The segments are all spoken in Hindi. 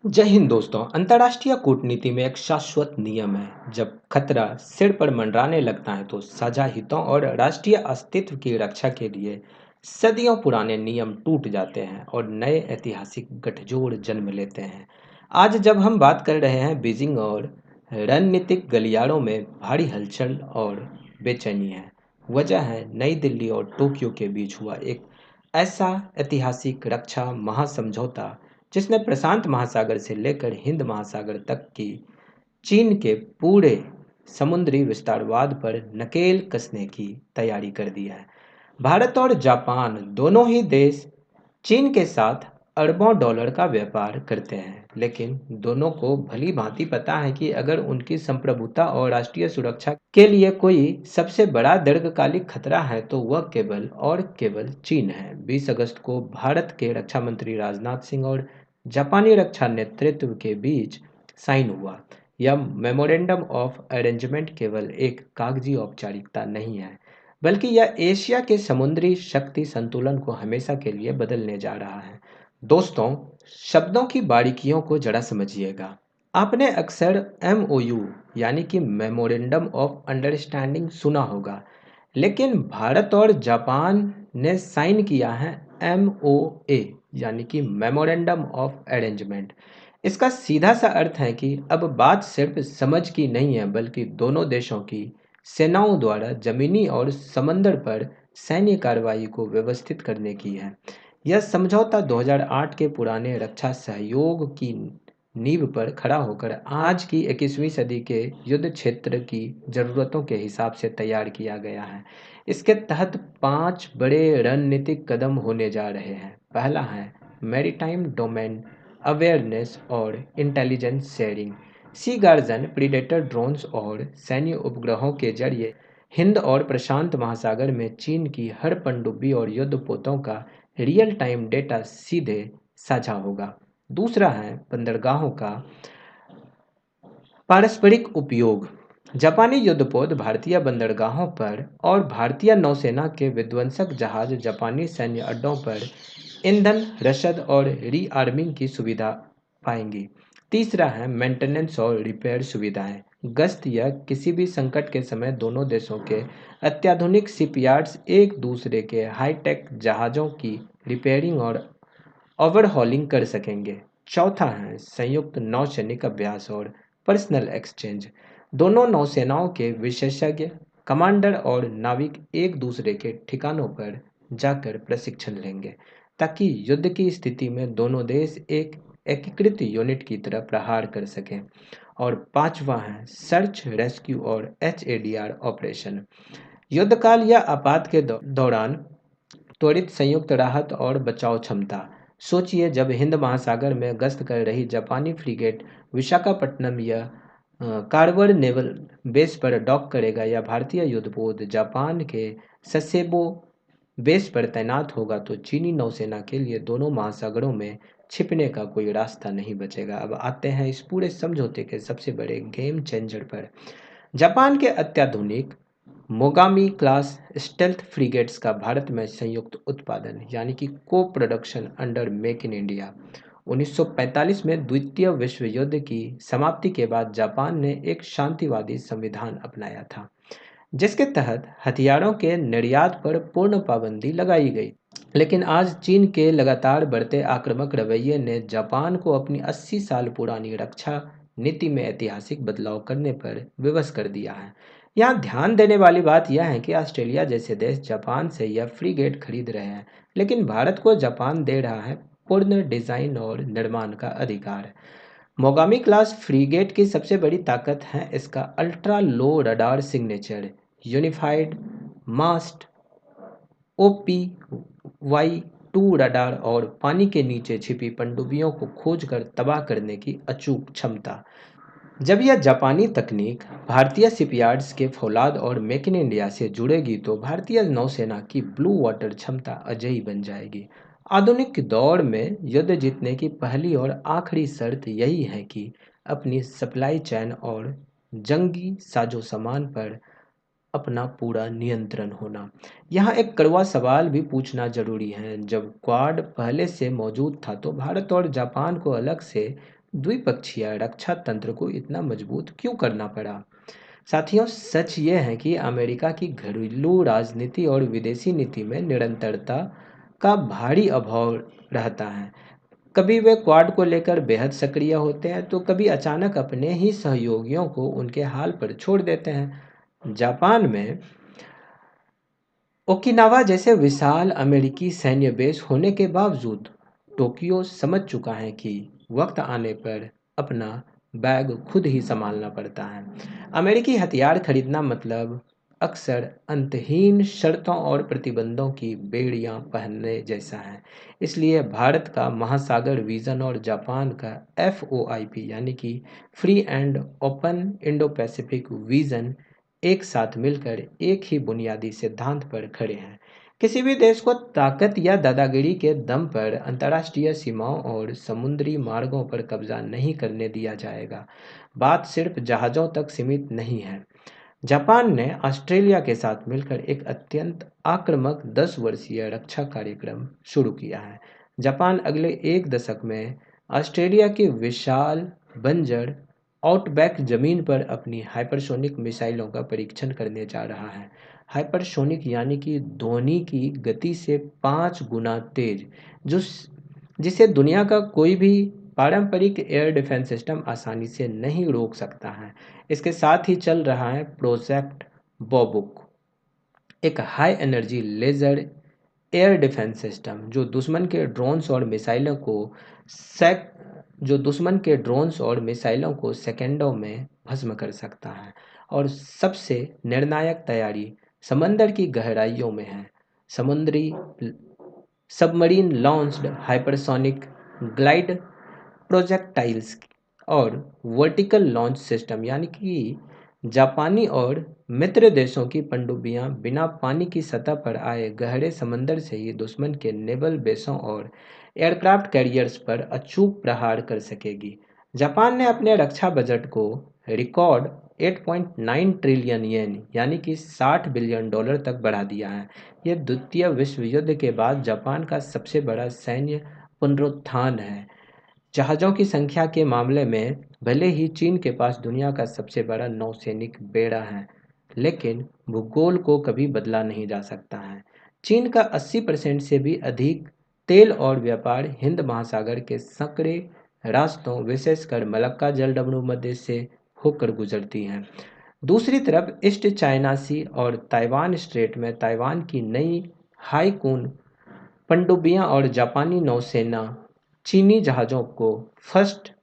जय हिंद दोस्तों। अंतर्राष्ट्रीय कूटनीति में एक शाश्वत नियम है, जब खतरा सिर पर मंडराने लगता है तो साझा हितों और राष्ट्रीय अस्तित्व की रक्षा के लिए सदियों पुराने नियम टूट जाते हैं और नए ऐतिहासिक गठजोड़ जन्म लेते हैं। आज जब हम बात कर रहे हैं, बीजिंग और रणनीतिक गलियारों में भारी हलचल और बेचैनी है। वजह है नई दिल्ली और टोक्यो के बीच हुआ एक ऐसा ऐतिहासिक रक्षा महासमझौता जिसने प्रशांत महासागर से लेकर हिंद महासागर तक की चीन के पूरे समुद्री विस्तारवाद पर नकेल कसने की तैयारी कर दी है। भारत और जापान दोनों ही देश चीन के साथ अरबों डॉलर का व्यापार करते हैं, लेकिन दोनों को भली भांति पता है कि अगर उनकी संप्रभुता और राष्ट्रीय सुरक्षा के लिए कोई सबसे बड़ा दीर्घकालिक खतरा है तो वह केवल और केवल चीन है। 20 अगस्त को भारत के रक्षा मंत्री राजनाथ सिंह और जापानी रक्षा नेतृत्व के बीच साइन हुआ। यह मेमोरेंडम ऑफ अरेंजमेंट केवल एक कागजी औपचारिकता नहीं है, बल्कि यह एशिया के समुद्री शक्ति संतुलन को हमेशा के लिए बदलने जा रहा है। दोस्तों, शब्दों की बारीकियों को जरा समझिएगा। आपने अक्सर एमओयू यानी कि मेमोरेंडम ऑफ अंडरस्टैंडिंग सुना होगा, लेकिन भारत और जापान ने साइन किया है एमओए यानी कि मेमोरेंडम ऑफ अरेंजमेंट। इसका सीधा सा अर्थ है कि अब बात सिर्फ समझ की नहीं है, बल्कि दोनों देशों की सेनाओं द्वारा जमीनी और समंदर पर सैन्य कार्रवाई को व्यवस्थित करने की है। यह समझौता 2008 के पुराने रक्षा सहयोग की नींव पर खड़ा होकर आज की 21वीं सदी के युद्ध क्षेत्र की ज़रूरतों के हिसाब से तैयार किया गया है। इसके तहत 5 बड़े रणनीतिक कदम होने जा रहे हैं। पहला है मैरीटाइम डोमेन अवेयरनेस और इंटेलिजेंस शेयरिंग। सी गार्जन प्रीडेटर ड्रोन्स और सैन्य उपग्रहों के जरिए हिंद और प्रशांत महासागर में चीन की हर पनडुब्बी और युद्धपोतों का रियल टाइम डेटा सीधे साझा होगा। दूसरा है बंदरगाहों का पारस्परिक उपयोग। जापानी युद्धपोत भारतीय बंदरगाहों पर और भारतीय नौसेना के विध्वंसक जहाज जापानी सैन्य अड्डों पर ईंधन, रसद और रीआर्मिंग की सुविधा पाएंगी। तीसरा है मेंटेनेंस और रिपेयर सुविधाएं। गश्त या किसी भी संकट के समय दोनों देशों के अत्याधुनिक शिपयार्ड्स एक दूसरे के हाईटेक जहाज़ों की रिपेयरिंग और ओवरहॉलिंग कर सकेंगे। चौथा है संयुक्त नौसैनिक अभ्यास और पर्सनल एक्सचेंज। दोनों नौसेनाओं के विशेषज्ञ कमांडर और नाविक एक दूसरे के ठिकानों पर जाकर प्रशिक्षण लेंगे, ताकि युद्ध की स्थिति में दोनों देश एक एकीकृत यूनिट की तरह प्रहार कर सकें। और पांचवा है सर्च रेस्क्यू और एचएडीआर ऑपरेशन। युद्धकाल या आपात के दौरान त्वरित संयुक्त राहत और बचाव क्षमता। सोचिए, जब हिंद महासागर में गश्त कर रही जापानी फ्रीगेट विशाखापट्टनम या कारवार नेवल बेस पर डॉक करेगा, या भारतीय युद्धपोत जापान के ससेबो बेस पर तैनात होगा, तो चीनी नौसेना के लिए दोनों महासागरों में छिपने का कोई रास्ता नहीं बचेगा। अब आते हैं इस पूरे समझौते के सबसे बड़े गेम चेंजर पर। जापान के अत्याधुनिक मोगामी क्लास स्टेल्थ फ्रिगेट्स का भारत में संयुक्त उत्पादन यानी कि को production under make in India. 1945 में द्वितीय विश्व युद्ध की समाप्ति के बाद जापान ने एक शांतिवादी संविधान अपनाया था, जिसके तहत हथियारों के निर्यात पर पूर्ण पाबंदी लगाई गई। लेकिन आज चीन के लगातार बढ़ते आक्रामक रवैये ने जापान को अपनी 80 साल पुरानी रक्षा नीति में ऐतिहासिक बदलाव करने पर विवश कर दिया है। यहाँ ध्यान देने वाली बात यह है कि ऑस्ट्रेलिया जैसे देश जापान से यह फ्रीगेट खरीद रहे हैं, लेकिन भारत को जापान दे रहा है पूर्ण डिजाइन और निर्माण का अधिकार। मोगामी क्लास फ्रीगेट की सबसे बड़ी ताकत है इसका ultra low radar signature, unified mast OPY-2 radar और पानी के नीचे छिपी पनडुब्बियों को खोजकर तबाह करने की अचूक क्षमता। जब यह जापानी तकनीक भारतीय शिपयार्ड्स के फौलाद और मेक इन इंडिया से जुड़ेगी, तो भारतीय नौसेना की ब्लू वाटर क्षमता अजयी बन जाएगी। आधुनिक दौर में युद्ध जीतने की पहली और आखिरी शर्त यही है कि अपनी सप्लाई चेन और जंगी साजो सामान पर अपना पूरा नियंत्रण होना। यहाँ एक कड़वा सवाल भी पूछना जरूरी है। जब क्वाड पहले से मौजूद था, तो भारत और जापान को अलग से द्विपक्षीय रक्षा तंत्र को इतना मजबूत क्यों करना पड़ा? साथियों, सच ये है कि अमेरिका की घरेलू राजनीति और विदेशी नीति में निरंतरता का भारी अभाव रहता है। कभी वे क्वाड को लेकर बेहद सक्रिय होते हैं, तो कभी अचानक अपने ही सहयोगियों को उनके हाल पर छोड़ देते हैं। जापान में ओकिनावा जैसे विशाल अमेरिकी सैन्य बेस होने के बावजूद टोक्यो समझ चुका है कि वक्त आने पर अपना बैग खुद ही संभालना पड़ता है। अमेरिकी हथियार खरीदना मतलब अक्सर अंतहीन शर्तों और प्रतिबंधों की बेड़ियां पहनने जैसा है। इसलिए भारत का महासागर विजन और जापान का FOIP यानी कि free and open Indo Pacific vision एक साथ मिलकर एक ही बुनियादी सिद्धांत पर खड़े हैं। किसी भी देश को ताकत या दादागिरी के दम पर अंतर्राष्ट्रीय सीमाओं और समुद्री मार्गों पर कब्जा नहीं करने दिया जाएगा। बात सिर्फ जहाज़ों तक सीमित नहीं है। जापान ने ऑस्ट्रेलिया के साथ मिलकर एक अत्यंत आक्रामक 10 वर्षीय रक्षा कार्यक्रम शुरू किया है। जापान अगले एक दशक में ऑस्ट्रेलिया की विशाल बंजर आउटबैक जमीन पर अपनी हाइपरसोनिक मिसाइलों का परीक्षण करने जा रहा है। हाइपरसोनिक यानी कि ध्वनि की गति से 5 गुना तेज, जो जिसे दुनिया का कोई भी पारंपरिक एयर डिफेंस सिस्टम आसानी से नहीं रोक सकता है। इसके साथ ही चल रहा है प्रोजेक्ट बॉबुक, एक high energy laser air defence system सेक जो दुश्मन के ड्रोन्स और मिसाइलों को सेकंडों में भस्म कर सकता है। और सबसे निर्णायक तैयारी समंदर की गहराइयों में है। समुद्री submarine launched hypersonic glide projectiles और वर्टिकल लॉन्च सिस्टम यानी कि जापानी और मित्र देशों की पनडुब्बियां बिना पानी की सतह पर आए गहरे समंदर से ही दुश्मन के नेवल बेसों और एयरक्राफ्ट कैरियर्स पर अचूक प्रहार कर सकेगी। जापान ने अपने रक्षा बजट को रिकॉर्ड 8.9 ट्रिलियन येन यानी कि 60 बिलियन डॉलर तक बढ़ा दिया है। यह द्वितीय विश्व युद्ध के बाद जापान का सबसे बड़ा सैन्य पुनरुत्थान है। जहाज़ों की संख्या के मामले में भले ही चीन के पास दुनिया का सबसे बड़ा नौसैनिक बेड़ा है, लेकिन भूगोल को कभी बदला नहीं जा सकता है। चीन का 80% से भी अधिक तेल और व्यापार हिंद महासागर के संकरे रास्तों, विशेषकर मलक्का जलडमरू मध्य से होकर गुजरती हैं। दूसरी तरफ ईस्ट चाइना सी और ताइवान स्ट्रेट में ताइवान की नई हाईकून पनडुब्बियां और जापानी नौसेना चीनी जहाज़ों को फर्स्ट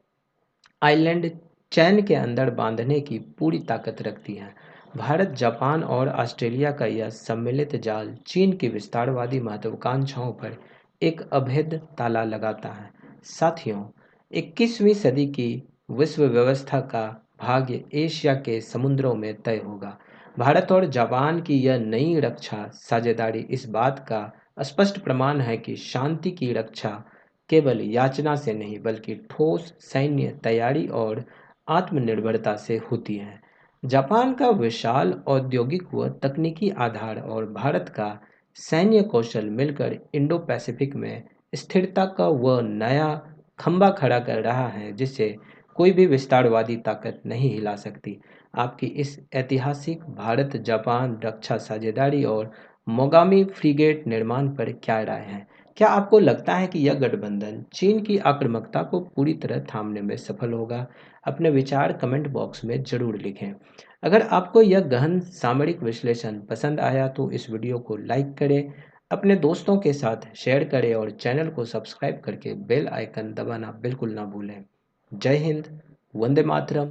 आइलैंड चैन के अंदर बांधने की पूरी ताकत रखती हैं। भारत, जापान और ऑस्ट्रेलिया का यह सम्मिलित जाल चीन की विस्तारवादी महत्वाकांक्षाओं पर एक अभेद ताला लगाता है। साथियों, 21वीं सदी की विश्व व्यवस्था का भाग्य एशिया के समुद्रों में तय होगा। भारत और जापान की यह नई रक्षा साझेदारी इस बात का स्पष्ट प्रमाण है कि शांति की रक्षा केवल याचना से नहीं बल्कि ठोस सैन्य तैयारी और आत्मनिर्भरता से होती है। जापान का विशाल औद्योगिक व तकनीकी आधार और भारत का सैन्य कौशल मिलकर इंडो पैसिफिक में स्थिरता का वह नया खंभा खड़ा कर रहा है जिसे कोई भी विस्तारवादी ताकत नहीं हिला सकती। आपकी इस ऐतिहासिक भारत जापान रक्षा साझेदारी और मोगामी फ्रीगेट निर्माण पर क्या राय है? क्या आपको लगता है कि यह गठबंधन चीन की आक्रामकता को पूरी तरह थामने में सफल होगा? अपने विचार कमेंट बॉक्स में ज़रूर लिखें। अगर आपको यह गहन सामरिक विश्लेषण पसंद आया तो इस वीडियो को लाइक करें, अपने दोस्तों के साथ शेयर करें और चैनल को सब्सक्राइब करके बेल आइकन दबाना बिल्कुल ना भूलें। जय हिंद, वंदे मातरम।